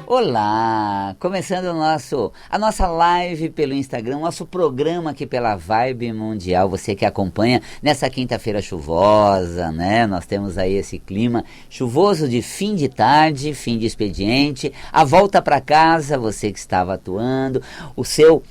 Olá, começando a nossa live pelo Instagram, nosso programa aqui pela Vibe Mundial, você que acompanha nessa quinta-feira chuvosa, né? Nós temos aí esse clima chuvoso de fim de tarde, fim de expediente, a volta para casa, você que estava atuando, o seu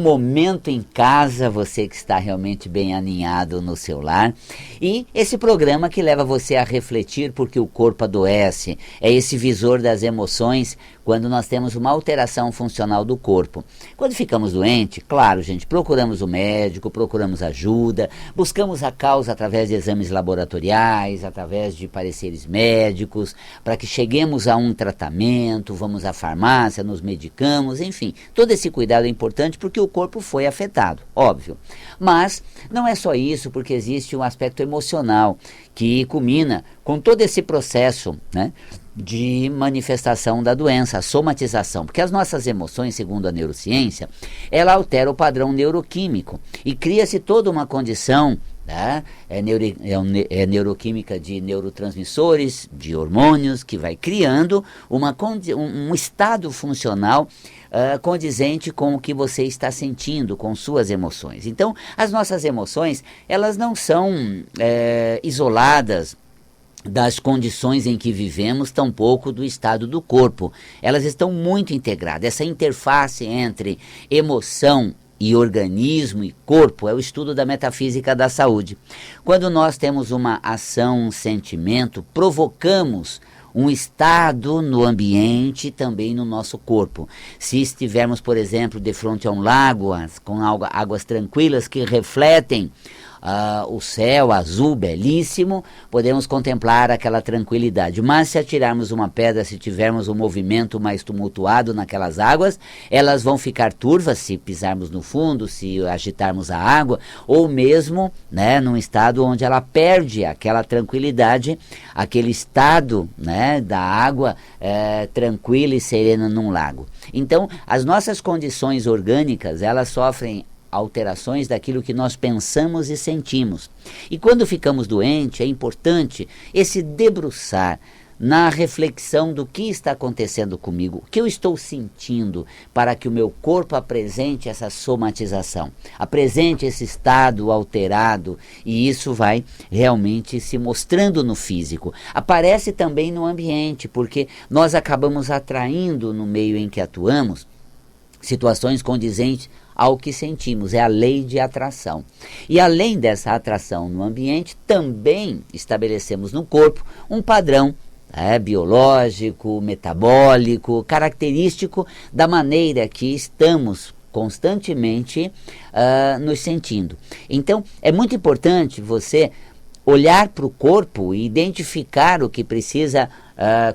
momento em casa, você que está realmente bem aninhado no seu lar. E esse programa que leva você a refletir porque o corpo adoece. É esse visor das emoções quando nós temos uma alteração funcional do corpo. Quando ficamos doentes, claro, gente, procuramos o médico, procuramos ajuda, buscamos a causa através de exames laboratoriais, através de pareceres médicos, para que cheguemos a um tratamento, vamos à farmácia, nos medicamos, enfim. Todo esse cuidado é importante porque o corpo foi afetado, óbvio. Mas não é só isso, porque existe um aspecto emocional que culmina com todo esse processo, né, de manifestação da doença, a somatização, porque as nossas emoções, segundo a neurociência, ela altera o padrão neuroquímico e cria-se toda uma condição, né, neuroquímica de neurotransmissores, de hormônios, que vai criando um estado funcional condizente com o que você está sentindo, com suas emoções. Então, as nossas emoções, elas não são isoladas das condições em que vivemos, tampouco do estado do corpo. Elas estão muito integradas. Essa interface entre emoção e organismo e corpo é o estudo da metafísica da saúde. Quando nós temos uma ação, um sentimento, provocamos um estado no ambiente e também no nosso corpo. Se estivermos, por exemplo, de frente a um lago, com águas tranquilas que refletem o céu azul belíssimo, podemos contemplar aquela tranquilidade. Mas se atirarmos uma pedra, se tivermos um movimento mais tumultuado naquelas águas, elas vão ficar turvas se pisarmos no fundo, se agitarmos a água, ou mesmo, né, num estado onde ela perde aquela tranquilidade, aquele estado, né, da água tranquila e serena num lago. Então, as nossas condições orgânicas, elas sofrem alterações daquilo que nós pensamos e sentimos. E quando ficamos doentes, é importante esse debruçar na reflexão do que está acontecendo comigo, o que eu estou sentindo, para que o meu corpo apresente essa somatização, apresente esse estado alterado, e isso vai realmente se mostrando no físico. Aparece também no ambiente, porque nós acabamos atraindo no meio em que atuamos situações condizentes ao que sentimos, é a lei de atração. E além dessa atração no ambiente, também estabelecemos no corpo um padrão biológico, metabólico, característico da maneira que estamos constantemente nos sentindo. Então, é muito importante você olhar para o corpo e identificar o que precisa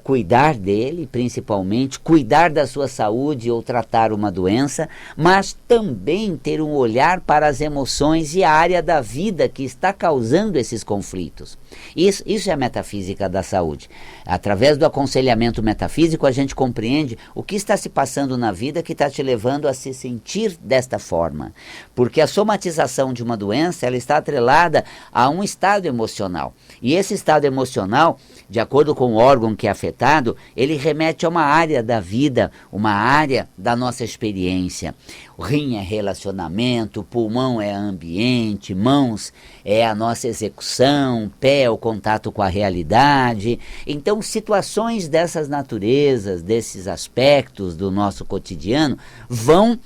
cuidar dele, principalmente, cuidar da sua saúde ou tratar uma doença, mas também ter um olhar para as emoções e a área da vida que está causando esses conflitos. Isso é a metafísica da saúde. Através do aconselhamento metafísico, a gente compreende o que está se passando na vida que está te levando a se sentir desta forma. Porque a somatização de uma doença, ela está atrelada a um estado emocional. E esse estado emocional, de acordo com o órgão que é afetado, ele remete a uma área da vida, uma área da nossa experiência. O rim é relacionamento, o pulmão é ambiente, mãos é a nossa execução, pé é o contato com a realidade. Então, situações dessas naturezas, desses aspectos do nosso cotidiano, vão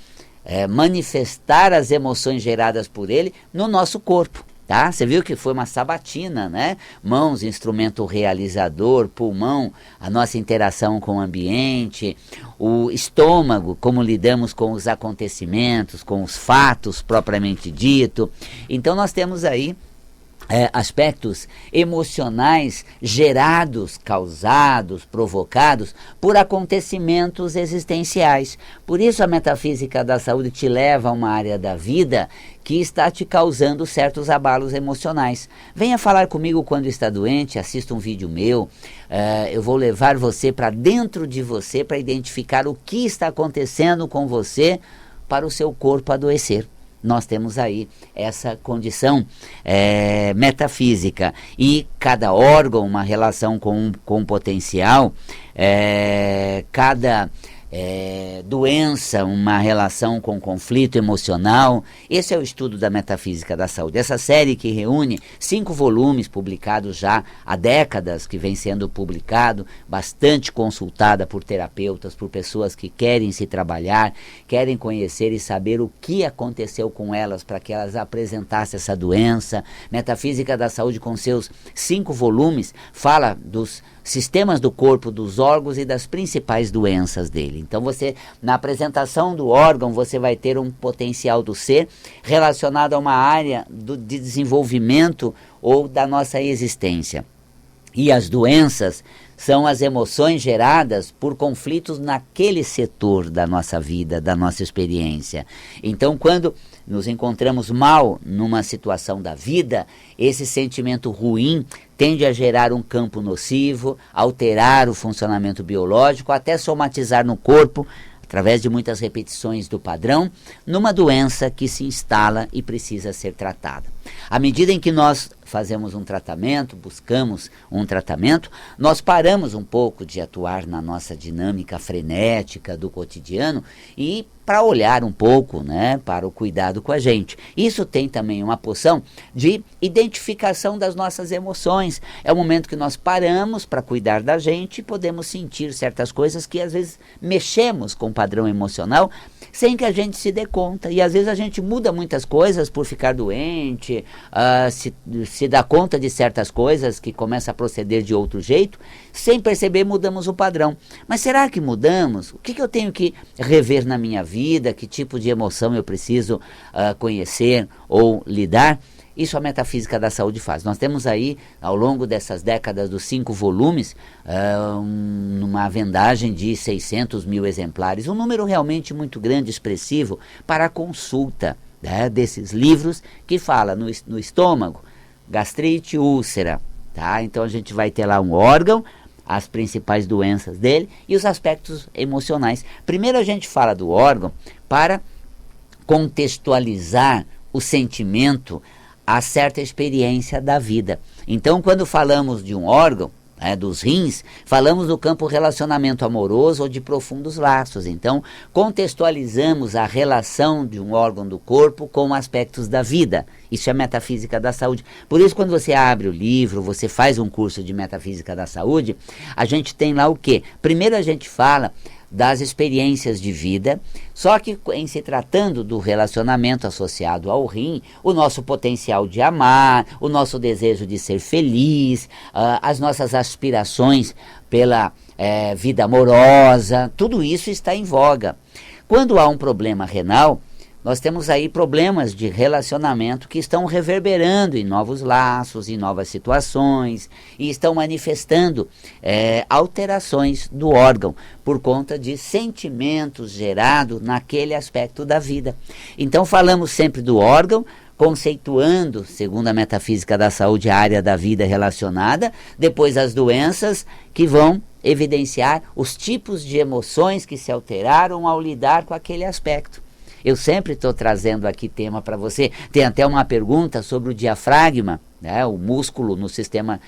manifestar as emoções geradas por ele no nosso corpo. Tá? Você viu que foi uma sabatina, né? Mãos, instrumento realizador, pulmão, a nossa interação com o ambiente, o estômago, como lidamos com os acontecimentos, com os fatos propriamente dito. Então nós temos aí aspectos emocionais gerados, causados, provocados por acontecimentos existenciais. Por isso a metafísica da saúde te leva a uma área da vida que está te causando certos abalos emocionais. Venha falar comigo quando está doente, assista um vídeo meu, eu vou levar você para dentro de você para identificar o que está acontecendo com você para o seu corpo adoecer. Nós temos aí essa condição metafísica, e cada órgão uma relação com um potencial, cada doença uma relação com conflito emocional. Esse é o estudo da metafísica da saúde. Essa série que reúne 5 volumes publicados já há décadas, que vem sendo publicado, bastante consultada por terapeutas, por pessoas que querem se trabalhar, querem conhecer e saber o que aconteceu com elas para que elas apresentassem essa doença. Metafísica da saúde, com seus 5 volumes, fala dos sistemas do corpo, dos órgãos e das principais doenças dele. Então você, na apresentação do órgão, você vai ter um potencial do ser relacionado a uma área de desenvolvimento ou da nossa existência. E as doenças são as emoções geradas por conflitos naquele setor da nossa vida, da nossa experiência. Então, quando nos encontramos mal numa situação da vida, esse sentimento ruim tende a gerar um campo nocivo, alterar o funcionamento biológico, até somatizar no corpo, através de muitas repetições do padrão, numa doença que se instala e precisa ser tratada. À medida em que nós fazemos um tratamento, buscamos um tratamento, nós paramos um pouco de atuar na nossa dinâmica frenética do cotidiano e para olhar um pouco, para o cuidado com a gente. Isso tem também uma porção de identificação das nossas emoções. É o momento que nós paramos para cuidar da gente e podemos sentir certas coisas que às vezes mexemos com o padrão emocional sem que a gente se dê conta. E às vezes a gente muda muitas coisas por ficar doente, se dá conta de certas coisas que começa a proceder de outro jeito, sem perceber mudamos o padrão. Mas será que mudamos? O que eu tenho que rever na minha vida? Que tipo de emoção eu preciso conhecer ou lidar? Isso a metafísica da saúde faz. Nós temos aí, ao longo dessas décadas dos 5 volumes, uma vendagem de 600 mil exemplares, um número realmente muito grande, expressivo, para a consulta desses livros que fala no estômago, gastrite, úlcera. Então a gente vai ter lá um órgão, as principais doenças dele e os aspectos emocionais. Primeiro a gente fala do órgão para contextualizar o sentimento a certa experiência da vida. Então, quando falamos de um órgão, dos rins, falamos do campo relacionamento amoroso ou de profundos laços. Então, contextualizamos a relação de um órgão do corpo com aspectos da vida. Isso é metafísica da saúde. Por isso, quando você abre o livro, você faz um curso de metafísica da saúde, a gente tem lá o quê? Primeiro a gente fala das experiências de vida, só que em se tratando do relacionamento associado ao rim, o nosso potencial de amar, o nosso desejo de ser feliz, as nossas aspirações pela vida amorosa, tudo isso está em voga. Quando há um problema renal, nós temos aí problemas de relacionamento que estão reverberando em novos laços, em novas situações, e estão manifestando alterações do órgão por conta de sentimentos gerados naquele aspecto da vida. Então falamos sempre do órgão, conceituando, segundo a metafísica da saúde, a área da vida relacionada, depois as doenças que vão evidenciar os tipos de emoções que se alteraram ao lidar com aquele aspecto. Eu sempre estou trazendo aqui tema para você. Tem até uma pergunta sobre o diafragma, o músculo no sistema,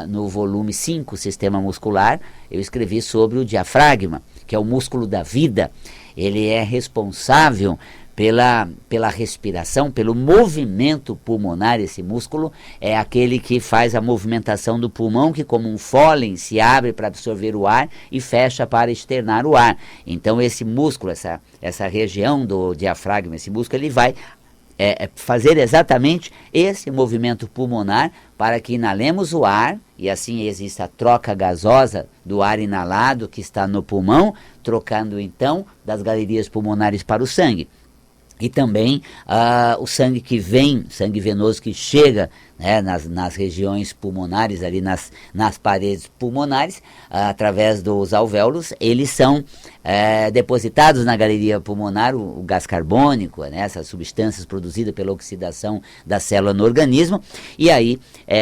no volume 5, Sistema Muscular. Eu escrevi sobre o diafragma, que é o músculo da vida. Ele é responsável pela respiração, pelo movimento pulmonar. Esse músculo é aquele que faz a movimentação do pulmão, que como um fôlen se abre para absorver o ar e fecha para externar o ar. Então esse músculo, essa região do diafragma, esse músculo, ele vai fazer exatamente esse movimento pulmonar para que inalemos o ar e assim exista a troca gasosa do ar inalado que está no pulmão, trocando então das galerias pulmonares para o sangue. E também o sangue que vem, sangue venoso que chega né, nas regiões pulmonares, ali nas paredes pulmonares, através dos alvéolos, eles são depositados na galeria pulmonar o gás carbônico, né, essas substâncias produzidas pela oxidação da célula no organismo, e aí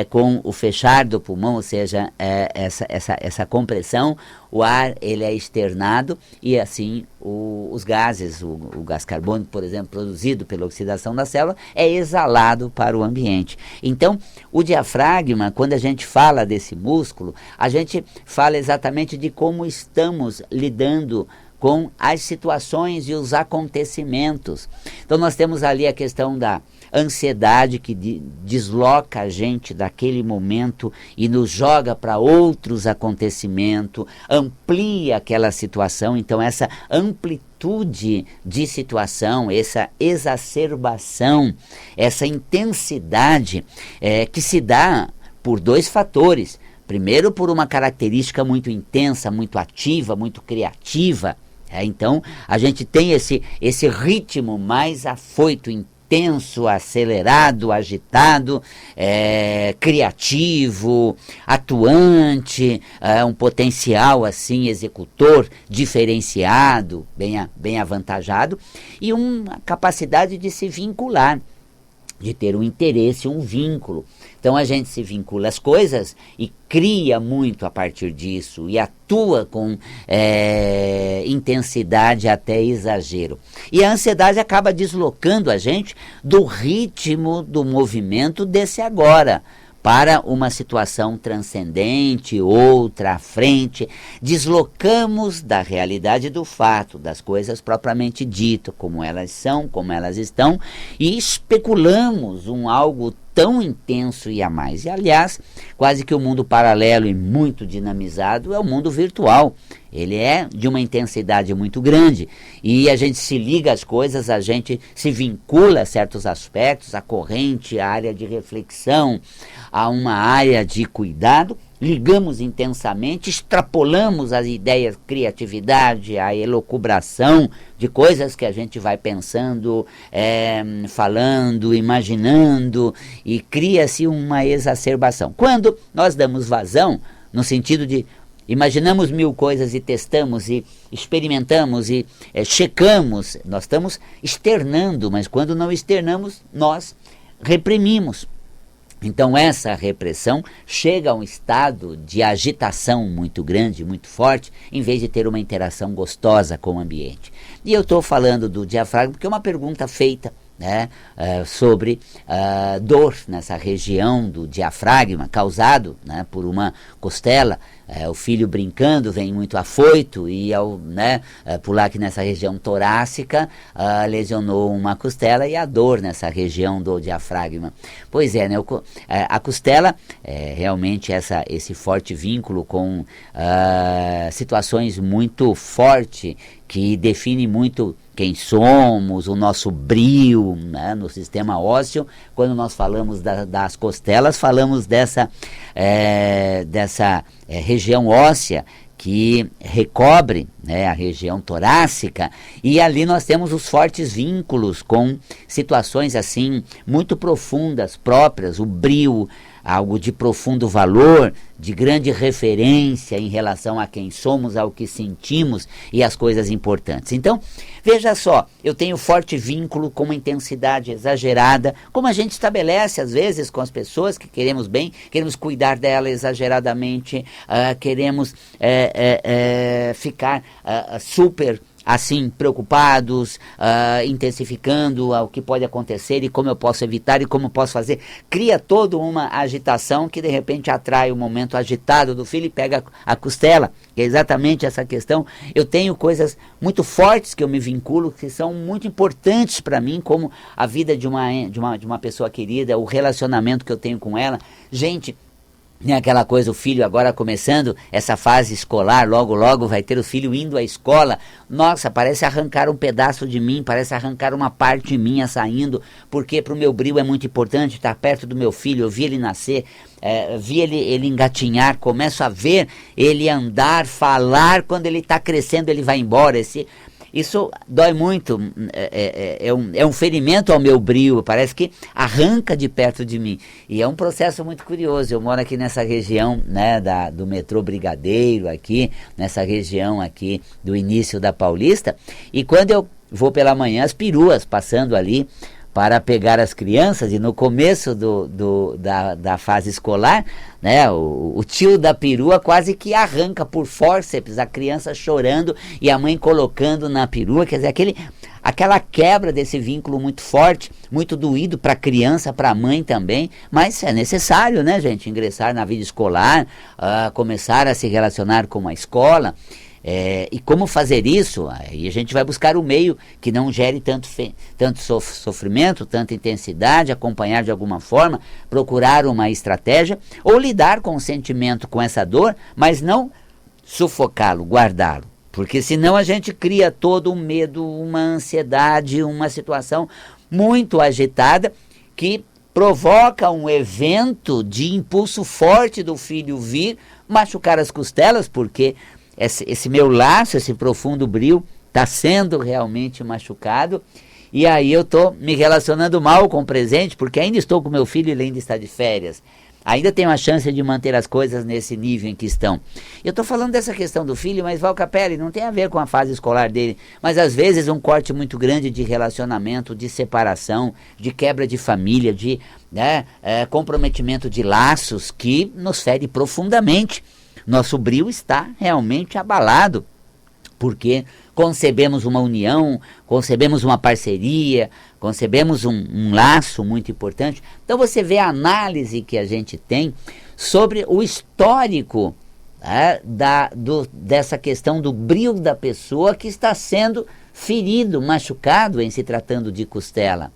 com o fechar do pulmão, ou seja, essa compressão, o ar ele é externado e assim os gases, o gás carbônico, por exemplo, produzido pela oxidação da célula, é exalado para o ambiente. Então, o diafragma, quando a gente fala desse músculo, a gente fala exatamente de como estamos lidando com as situações e os acontecimentos. Então, nós temos ali a questão da ansiedade que desloca a gente daquele momento e nos joga para outros acontecimentos, amplia aquela situação. Então essa amplitude de situação, essa exacerbação, essa intensidade que se dá por dois fatores. Primeiro, por uma característica muito intensa, muito ativa, muito criativa. Então a gente tem esse ritmo mais afoito, intenso, acelerado, agitado, criativo, atuante, um potencial assim executor diferenciado, bem avantajado, e uma capacidade de se vincular, de ter um interesse, um vínculo. Então a gente se vincula às coisas e cria muito a partir disso e atua com intensidade até exagero. E a ansiedade acaba deslocando a gente do ritmo do movimento desse agora para uma situação transcendente, outra à frente. Deslocamos da realidade do fato, das coisas propriamente ditas, como elas são, como elas estão, e especulamos algo tão intenso e a mais. E, aliás, quase que o mundo paralelo e muito dinamizado é o mundo virtual. Ele é de uma intensidade muito grande e a gente se liga às coisas, a gente se vincula a certos aspectos, a corrente, a área de reflexão, a uma área de cuidado, ligamos intensamente, extrapolamos as ideias, criatividade, a elucubração de coisas que a gente vai pensando, falando, imaginando, e cria-se uma exacerbação. Quando nós damos vazão, no sentido de imaginamos mil coisas e testamos e experimentamos e checamos, nós estamos externando, mas quando não externamos, nós reprimimos. Então essa repressão chega a um estado de agitação muito grande, muito forte, em vez de ter uma interação gostosa com o ambiente. E eu estou falando do diafragma porque é uma pergunta feita, né, sobre dor nessa região do diafragma, causado, né, por uma costela. O filho brincando vem muito afoito e ao pular aqui nessa região torácica lesionou uma costela e a dor nessa região do diafragma. Pois é, né, a costela realmente esse forte vínculo com situações muito fortes que define muito quem somos, o nosso brio, né, no sistema ósseo. Quando nós falamos das costelas, falamos dessa região óssea que recobre, né, a região torácica, e ali nós temos os fortes vínculos com situações assim muito profundas, próprias, o brio, algo de profundo valor, de grande referência em relação a quem somos, ao que sentimos e as coisas importantes. Então, veja só, eu tenho forte vínculo com uma intensidade exagerada, como a gente estabelece às vezes com as pessoas que queremos bem, queremos cuidar dela exageradamente, queremos ficar super assim, preocupados, intensificando o que pode acontecer e como eu posso evitar e como eu posso fazer. Cria toda uma agitação que de repente atrai o momento agitado do filho e pega a costela, que é exatamente essa questão. Eu tenho coisas muito fortes que eu me vinculo, que são muito importantes para mim, como a vida de uma pessoa querida, o relacionamento que eu tenho com ela. Gente, nem aquela coisa, o filho agora começando essa fase escolar, logo vai ter o filho indo à escola. Nossa, parece arrancar um pedaço de mim, parece arrancar uma parte minha saindo, porque para o meu brio é muito importante estar perto do meu filho. Eu vi ele nascer, vi ele engatinhar, começo a ver ele andar, falar. Quando ele está crescendo, ele vai embora. isso dói muito, é um ferimento ao meu brio, parece que arranca de perto de mim. E é um processo muito curioso. Eu moro aqui nessa região, né, do metrô Brigadeiro, aqui, nessa região aqui do início da Paulista, e quando eu vou pela manhã, as peruas passando ali para pegar as crianças, e no começo da fase escolar, né, o tio da perua quase que arranca por fórceps a criança chorando e a mãe colocando na perua, quer dizer, aquela quebra desse vínculo muito forte, muito doído para a criança, para a mãe também, mas é necessário, né, gente, ingressar na vida escolar, começar a se relacionar com a escola. E como fazer isso? Aí a gente vai buscar o meio que não gere tanto sofrimento, tanta intensidade, acompanhar de alguma forma, procurar uma estratégia ou lidar com o sentimento, com essa dor, mas não sufocá-lo, guardá-lo. Porque senão a gente cria todo um medo, uma ansiedade, uma situação muito agitada que provoca um evento de impulso forte do filho vir machucar as costelas, porque esse meu laço, esse profundo brio, está sendo realmente machucado, e aí eu estou me relacionando mal com o presente, porque ainda estou com meu filho e ele ainda está de férias. Ainda tenho a chance de manter as coisas nesse nível em que estão. Eu estou falando dessa questão do filho, mas Val Capelli, não tem a ver com a fase escolar dele, mas às vezes um corte muito grande de relacionamento, de separação, de quebra de família, de comprometimento de laços que nos fere profundamente. Nosso brio está realmente abalado, porque concebemos uma união, concebemos uma parceria, concebemos um laço muito importante. Então você vê a análise que a gente tem sobre o histórico dessa questão do brio da pessoa que está sendo ferido, machucado em se tratando de costela,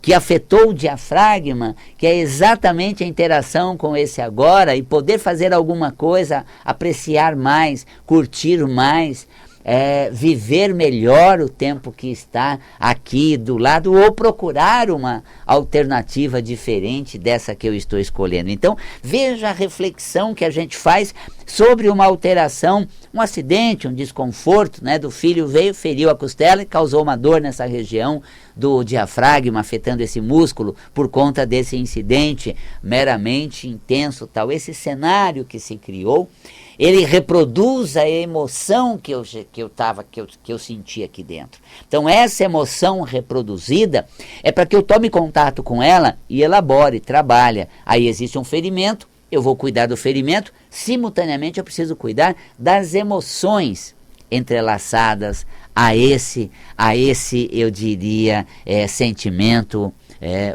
que afetou o diafragma, que é exatamente a interação com esse agora e poder fazer alguma coisa, apreciar mais, curtir mais, viver melhor o tempo que está aqui do lado, ou procurar uma alternativa diferente dessa que eu estou escolhendo. Então, veja a reflexão que a gente faz sobre uma alteração, um acidente, um desconforto, né, do filho veio, feriu a costela e causou uma dor nessa região do diafragma, afetando esse músculo por conta desse incidente meramente intenso, tal. Esse cenário que se criou, ele reproduz a emoção que eu senti aqui dentro. Então essa emoção reproduzida é para que eu tome contato com ela e elabore, trabalhe. Aí existe um ferimento, eu vou cuidar do ferimento, simultaneamente eu preciso cuidar das emoções entrelaçadas a esse eu diria, sentimento,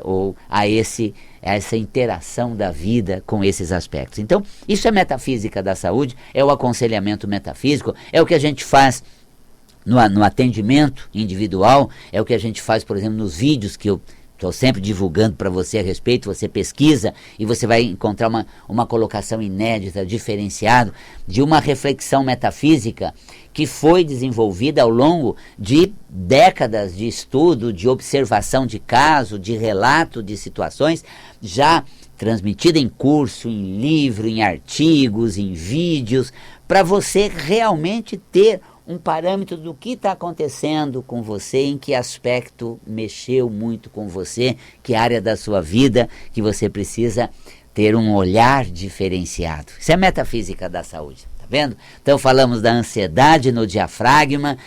ou a essa interação da vida com esses aspectos. Então, isso é metafísica da saúde, é o aconselhamento metafísico, é o que a gente faz no atendimento individual, é o que a gente faz, por exemplo, nos vídeos que eu estou sempre divulgando para você a respeito. Você pesquisa e você vai encontrar uma colocação inédita, diferenciada, de uma reflexão metafísica que foi desenvolvida ao longo de décadas de estudo, de observação de caso, de relato de situações, já transmitida em curso, em livro, em artigos, em vídeos, para você realmente ter um parâmetro do que está acontecendo com você, em que aspecto mexeu muito com você, que área da sua vida que você precisa ter um olhar diferenciado. Isso é metafísica da saúde. Vendo? Então falamos da ansiedade no diafragma,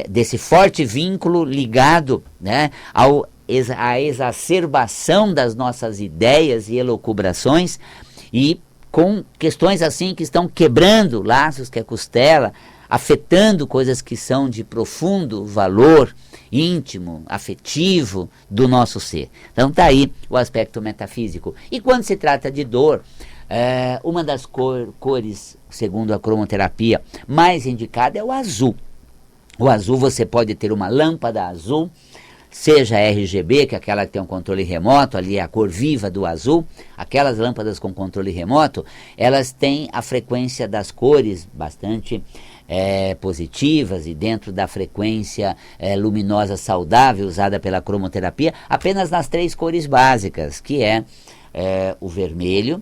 desse forte vínculo ligado, né, à exacerbação das nossas ideias e elucubrações, e com questões assim que estão quebrando laços, que é costela, afetando coisas que são de profundo valor íntimo, afetivo do nosso ser. Então está aí o aspecto metafísico. E quando se trata de dor, uma das cores, segundo a cromoterapia, mais indicada é o azul. O azul, você pode ter uma lâmpada azul, seja RGB, que é aquela que tem um controle remoto, ali é a cor viva do azul. Aquelas lâmpadas com controle remoto, elas têm a frequência das cores bastante positivas, e dentro da frequência luminosa saudável usada pela cromoterapia, apenas nas 3 cores básicas, que é o vermelho,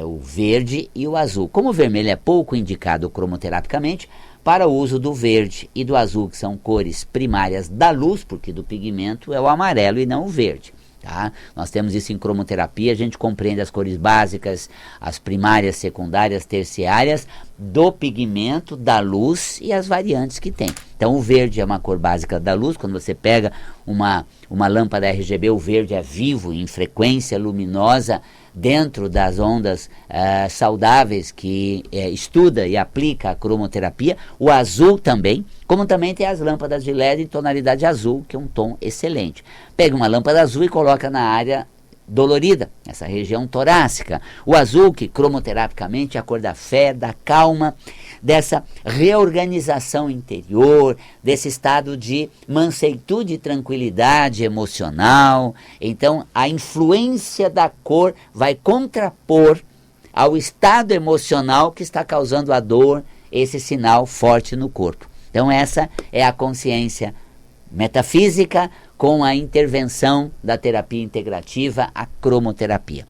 o verde e o azul. Como o vermelho é pouco indicado cromoterapicamente, para o uso do verde e do azul, que são cores primárias da luz, porque do pigmento é o amarelo e não o verde. Tá? Nós temos isso em cromoterapia, a gente compreende as cores básicas, as primárias, secundárias, terciárias, do pigmento, da luz e as variantes que tem. Então o verde é uma cor básica da luz, quando você pega uma lâmpada RGB, o verde é vivo, em frequência luminosa, dentro das ondas saudáveis que estuda e aplica a cromoterapia. O azul também, como também tem as lâmpadas de LED em tonalidade azul, que é um tom excelente. Pega uma lâmpada azul e coloca na área dolorida, essa região torácica. O azul, que cromoterapicamente é a cor da fé, da calma, dessa reorganização interior, desse estado de manseitude e tranquilidade emocional. Então, a influência da cor vai contrapor ao estado emocional que está causando a dor, esse sinal forte no corpo. Então, essa é a consciência metafísica com a intervenção da terapia integrativa, a cromoterapia.